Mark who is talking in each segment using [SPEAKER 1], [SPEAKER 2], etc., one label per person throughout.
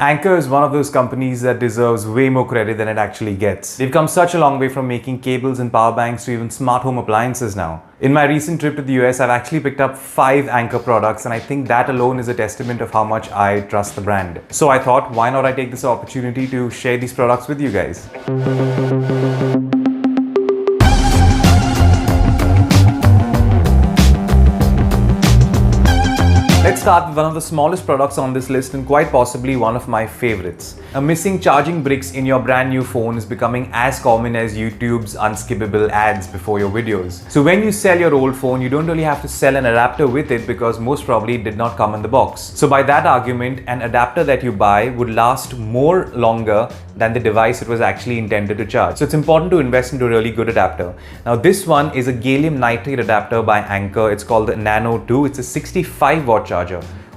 [SPEAKER 1] Anker is one of those companies that deserves way more credit than it actually gets. They've come such a long way from making cables and power banks to even smart home appliances now. In my recent trip to the US, I've actually picked up 5 Anker products, and I think that alone is a testament of how much I trust the brand. So I thought, why not I take this opportunity to share these products with you guys. Let's start with one of the smallest products on this list and quite possibly one of my favorites. Missing charging bricks in your brand new phone is becoming as common as YouTube's unskippable ads before your videos. So when you sell your old phone, you don't really have to sell an adapter with it because most probably it did not come in the box. So by that argument, an adapter that you buy would last longer than the device it was actually intended to charge. So it's important to invest into a really good adapter. Now this one is a Gallium Nitrate adapter by Anker. It's called the Nano 2. It's a 65 watt charger.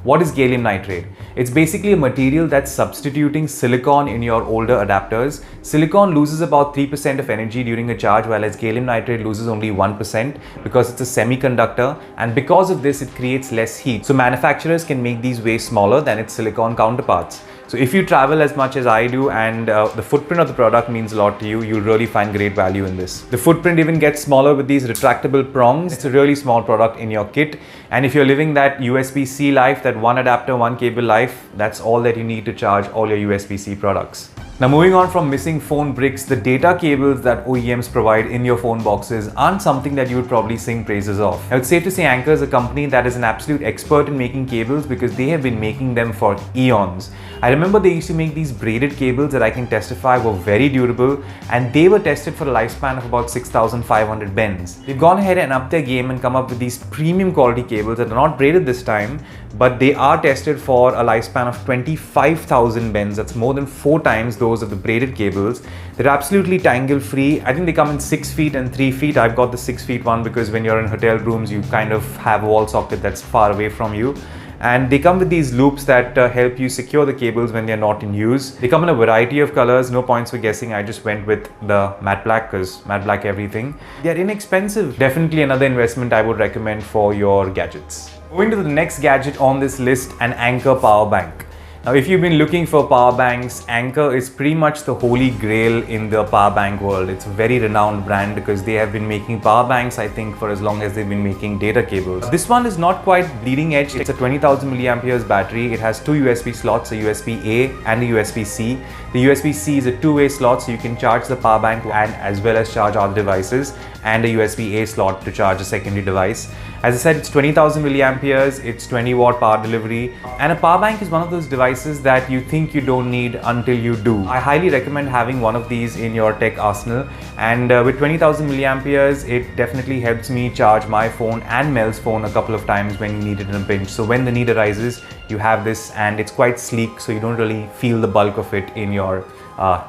[SPEAKER 1] What is gallium nitrate? It's basically a material that's substituting silicon in your older adapters. Silicon loses about 3% of energy during a charge, whereas gallium nitrate loses only 1% because it's a semiconductor, and because of this it creates less heat. So manufacturers can make these way smaller than its silicon counterparts. So if you travel as much as I do and the footprint of the product means a lot to you, you'll really find great value in this. The footprint even gets smaller with these retractable prongs. It's a really small product in your kit. And if you're living that USB-C life, that one adapter, one cable life, that's all that you need to charge all your USB-C products. Now moving on from missing phone bricks, the data cables that OEMs provide in your phone boxes aren't something that you would probably sing praises of. Now it's safe to say Anker is a company that is an absolute expert in making cables because they have been making them for eons. I remember they used to make these braided cables that I can testify were very durable, and they were tested for a lifespan of about 6,500 bends. They've gone ahead and upped their game and come up with these premium quality cables that are not braided this time, but they are tested for a lifespan of 25,000 bends. That's more than 4 times those of the braided cables. They're absolutely tangle free. I think they come in 6 feet and 3 feet. I've got the 6 feet one because when you're in hotel rooms, you kind of have a wall socket that's far away from you. And they come with these loops that help you secure the cables when they're not in use. They come in a variety of colors, no points for guessing. I just went with the matte black because matte black everything. They're inexpensive. Definitely another investment I would recommend for your gadgets. Moving to the next gadget on this list, an Anker power bank. Now if you've been looking for power banks, Anker is pretty much the holy grail in the power bank world. It's a very renowned brand because they have been making power banks, I think, for as long as they've been making data cables. This one is not quite bleeding edge. It's a 20,000 milliamperes battery. It has 2 USB slots, a USB-A and a USB-C. The USB-C is a 2-way slot, so you can charge the power bank and as well as charge other devices, and a USB-A slot to charge a secondary device. As I said, it's 20,000 milliamperes, it's 20 watt power delivery, and a power bank is one of those devices that you think you don't need until you do. I highly recommend having one of these in your tech arsenal, and with 20,000 milliamperes, it definitely helps me charge my phone and Mel's phone a couple of times when you need it in a pinch. So when the need arises, you have this, and it's quite sleek, so you don't really feel the bulk of it in your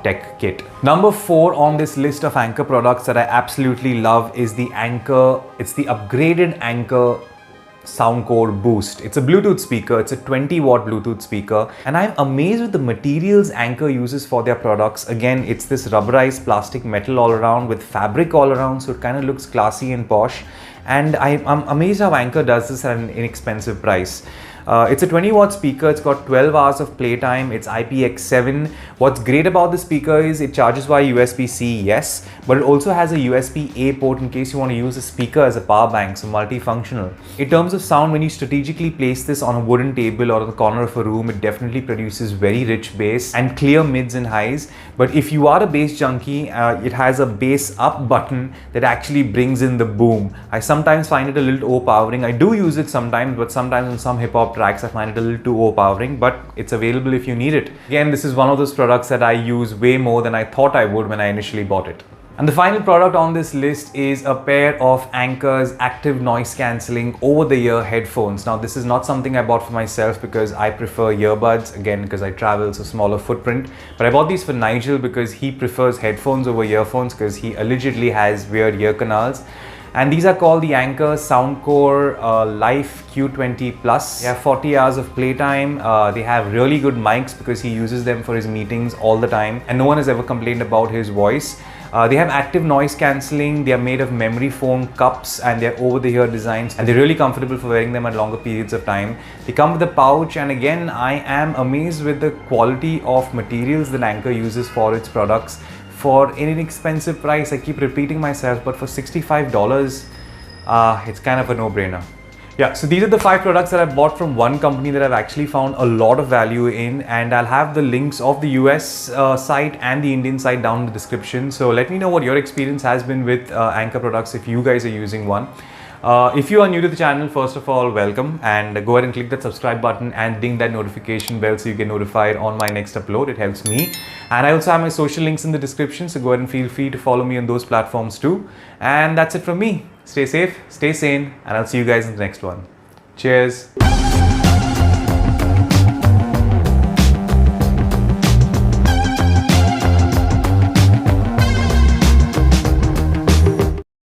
[SPEAKER 1] tech kit. Number 4 on this list of Anker products that I absolutely love is the Anker. It's the upgraded Anker Soundcore Boost. It's a Bluetooth speaker. It's a 20 watt Bluetooth speaker, and I'm amazed with the materials Anker uses for their products. Again, it's this rubberized plastic metal all around with fabric all around, so it kind of looks classy and posh. And I'm amazed how Anker does this at an inexpensive price. It's a 20 watt speaker. It's got 12 hours of playtime. It's IPX7. What's great about the speaker is it charges via USB-C, yes, but it also has a USB-A port in case you want to use the speaker as a power bank, so multifunctional. In terms of sound, when you strategically place this on a wooden table or in the corner of a room, it definitely produces very rich bass and clear mids and highs. But if you are a bass junkie, it has a bass up button that actually brings in the boom. I sometimes find it a little overpowering. I do use it sometimes, but sometimes on some hip hop tracks I find it a little too overpowering, but it's available if you need it. Again, this is one of those products that I use way more than I thought I would when I initially bought it. And the final product on this list is a pair of Anker's active noise cancelling over-the-ear headphones. Now this is not something I bought for myself because I prefer earbuds, again because I travel, so smaller footprint, but I bought these for Nigel because he prefers headphones over earphones because he allegedly has weird ear canals. And these are called the Anker Soundcore Life Q20 Plus. They have 40 hours of playtime. They have really good mics because he uses them for his meetings all the time, and no one has ever complained about his voice. They have active noise cancelling, they are made of memory foam cups, and they're over the ear designs, and they're really comfortable for wearing them at longer periods of time. They come with a pouch, and again, I am amazed with the quality of materials that Anker uses for its products for an inexpensive price. I keep repeating myself, but for $65, it's kind of a no-brainer. Yeah, so these are the 5 products that I bought from one company that I've actually found a lot of value in, and I'll have the links of the US site and the Indian site down in the description. So let me know what your experience has been with Anker products if you guys are using one. If you are new to the channel, first of all, welcome, and go ahead and click that subscribe button and ding that notification bell so you get notified on my next upload. It helps me. And I also have my social links in the description, so go ahead and feel free to follow me on those platforms too. And that's it from me. Stay safe, stay sane, and I'll see you guys in the next one. Cheers.